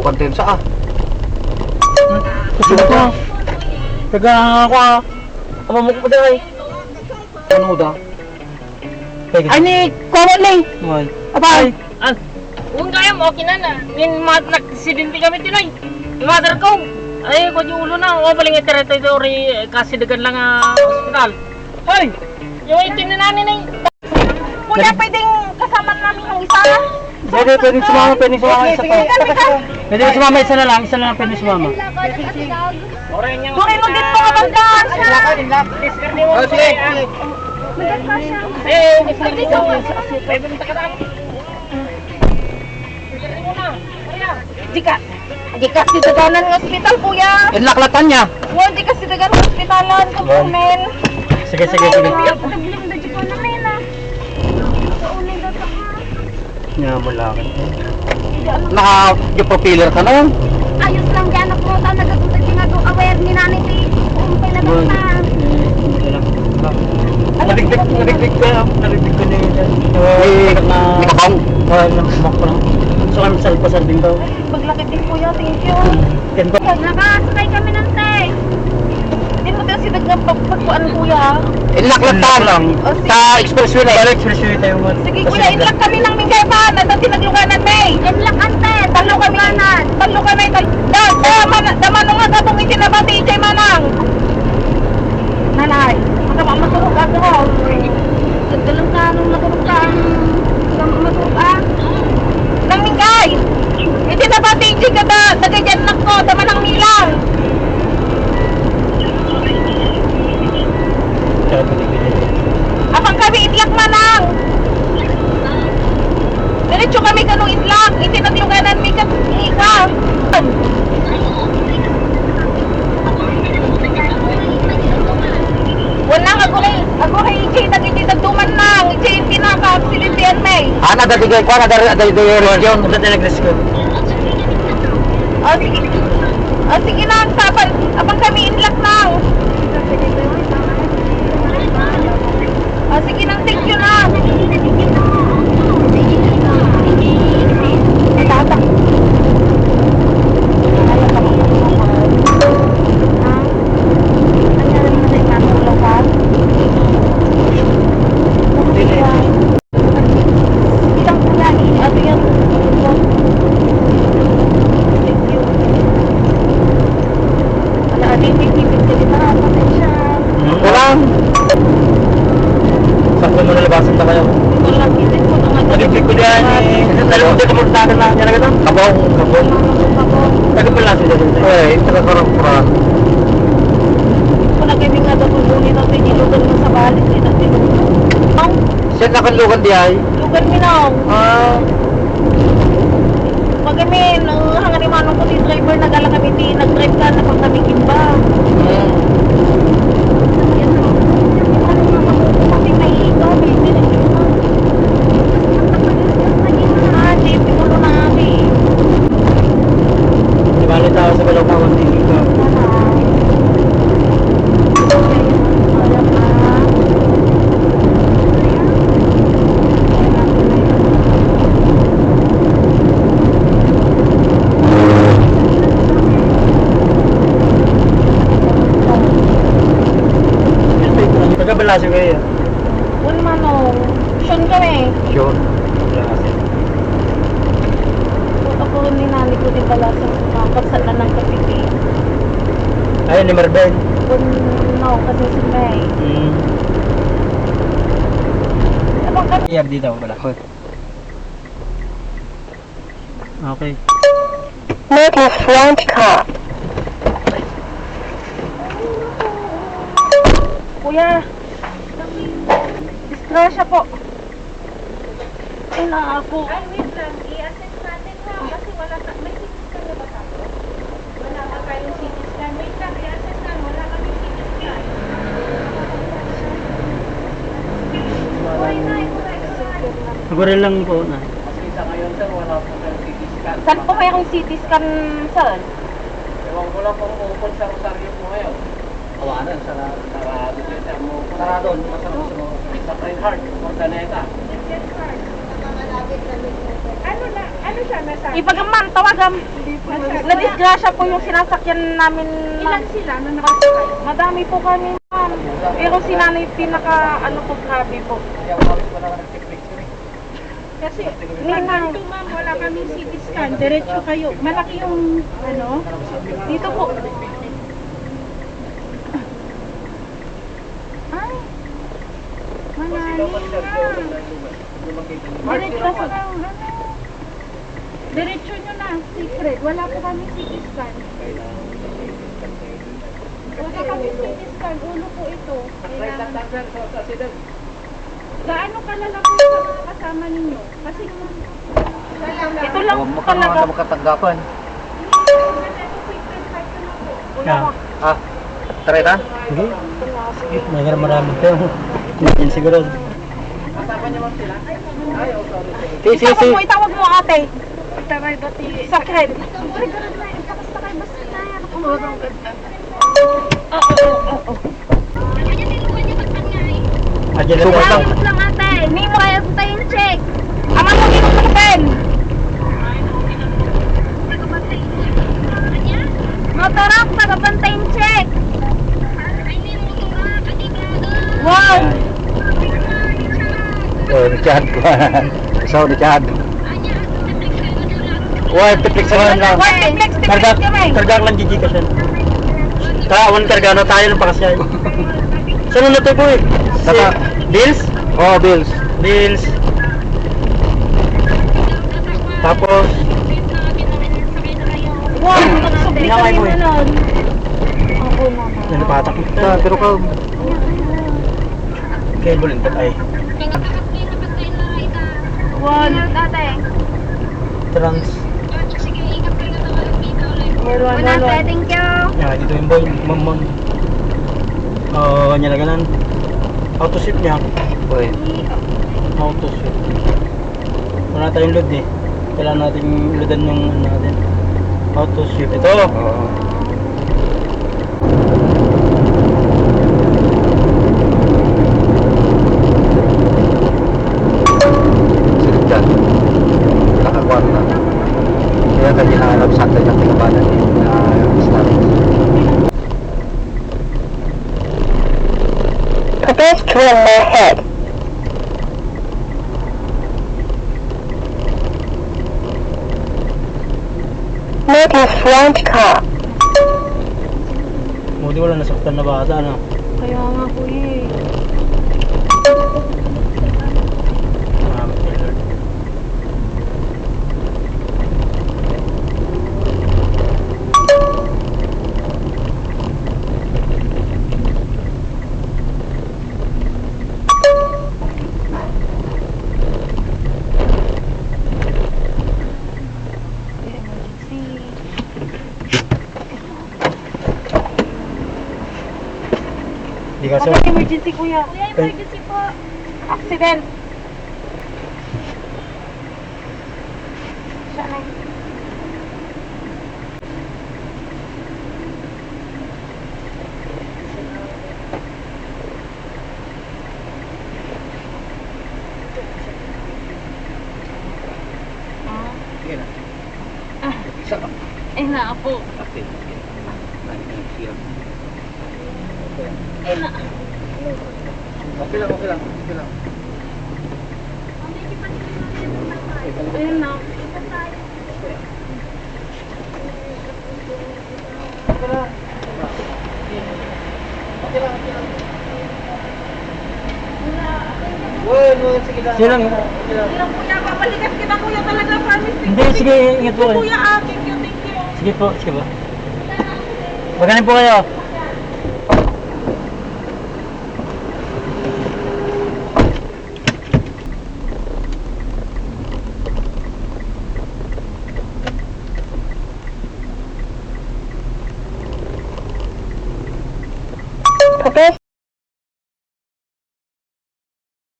Kontensa ah. Kasi ito. Taga ako ah. Amamuk mo dahil. Ano da? Ay ni, kuha ni. Ay. Abay. Kung kaya mo, okay na na. Nag-aksidente kami tinoy. Yung mother ko. Ay, kung yung ulo na. O, baling territory kasi dagan lang hospital. Hoy! Yung itim na nanin ay. Kuya, pwedeng kasama namin yung isa? Pwede sumama isa pa. Pwede sumama isa na lang pwede sumama. Turino din mga bandan! Oh, sige. May bumita ka na. Di kasi daganan ng ospital, kuya. Inlaklatan niya. Well, di kasi daganan ng ospitalan. Kumpulmen. Sige. Nga mo lang. Naka-propeller ka na yun. Ayos lang yan ako. Saan nagatuntag yung aware ni nanay si Umpay na bata. Naligdig ko niya yun. Nakabang. Nakumak ko lang. So kami salpasan din daw. Maglakit din, kuya. Thank you. Ken ko. Nakasakay kami ng te. Hindi mo kasi nagpagpuan, kuya. Inlaklatan lang. Sa expressway na. Sa expressway tayo mo. Sige, kuya. Inlak kami ng Mingay pa. Nandang tinagluganan, May. Inlak ante. Talo kami. Talo kami. Damano nga katong itinabati, Ijay Manang. Nanay. Maturog ako. Gagalang ka nung naturog ka. Maturog ka. Nang Mingay. Itinabati, Ijay ka da. Dagay ko. Damanang nilang. Apang kami itlak manang. Diretso kami kanong itlak. Itinagluganan mi ka. Wala ako kay Ijay nagduman nang. Ijay pinaka-accidentian may. Nadadigay ko. Nadadigay region. Nadadigay ko. Sige lang. Apang kami inlak nang. Sige nang, thank you na. Tatak. Nalabasan na kayo. Nalipig ko dyan eh. Dalawang din naman sa akin na niya na gano'n. Kabong. Tagal pa lang sila dito. Eh, taga-karang-karang. Kung nagkibig nga daw kung bunit ang tinilugan mo sa balik, hindi natin lugan. Siya nakanlugan di ay? Lugan mi nang. Magamin, ang hangarimanong ko ni driver, nagala kami nag-drive ka na pag kami kimba. Sa Balong-Balong dito. Taga-Balasyo kayo? Wala manong. Sean kami. Sean. Ako ni nani ko din pala sa kapagsan na ng kapiti. Ayun ni Marben. No, kasi si May. Abang kami. Iyag dito pala. Okay. Make a front cut. Kuya. Disgrasya po. Ay na ako. Ay, wait lang. I-assess natin ha. Kasi wala ka. May CT scan na ba tayo? Wala ka kayong CT scan. Wait lang. I-assess na. Wala kami CT scan. Naguril lang po na. Kasi sa ngayon sir, wala po kayong CT scan. Saan po mayroong CT scan, sir? Ewan ko lang kung upon sa Rosario po ngayon. Awanan, sarado sir. Sarado, masarap sa Reinhardt, Mordaneta. Ano siya? Nasa? Ipagaman, tawagam. Hindi Na-disgrasya po yung sinasakyan namin. Ilan sila na nakasakay? Madami po kami, ma'am. Pero si nanay pinaka, ano po, grabe po. Kaya umalis pa lang nag-picture eh. Kasi Ninang. dito ma'am, wala kaming CT scan. Diretso kayo. Malaki yung ano. Dito po. Ay. Malalim na. Diretso sa ano. Diretso nyo na. Secret. Wala po kaming CT scan. Wala kaming CT scan. Ulo po ito. Kailangan. Gaano kalala po sa mga kasama ninyo? Kasi Ito lang po talaga. Sa makatanggapan. Yeah. Ah, try na? Sige. Sige, mayroon marami ito. Yan siguro. Kasama niyo ma'am sila? Ay, oh, sorry. Si. Itawag mo ate. Tawag dati. Sakred. Adyan na Wow. ito. lang ate. Hindi mo kaya sa tayo check. Ama mo dito sa pen. Motorok, tagapantay check. Wow. Oh, Richard. So, Richard. Wah, tipik sa lang. Karga lang gigi ka siya. Kawan karga na tayo ng pakasyan. Saan na ito po eh? Saka, Bills? oh, Bills. Bills. Tapos, Wow, nagsubli Inaway kami mo eh. na nun. Ako naman. nanapatak. Pero ka, Cable and ay. Wow, ate. Trans. Meron na, thank you. Yan, dito yung boy. Mamang. Kanya na ganan. Auto shift niya. Uy. Auto shift. Wala tayong load eh. Kailangan natin loadan yung ano natin. Auto shift. Ito. Oo. Si Richard. Nakakwarta. Kaya kanya hinahanap sa atin ng tingabanan na Islamic. Pedestrian ahead. Make a front car. Buti wala nasaktan na bata na. Kaya nga po eh. Salamat kay Lord. Di ka Bakit emergency kuya? Kuya, emergency po. Accident. Siya na. Sige na. Isa ka. Eh na po. Okay. Eh na. Okay lang, okay lang. Okay lang. Ayun na. Well, sige lang. Sige lang. Ilang kuya, babalikan kita kuya talaga, promise. Hindi, sige, ingat po kayo. Kuya, thank you, thank you. Sige po, sige po. Magaling po kayo. Pedestrian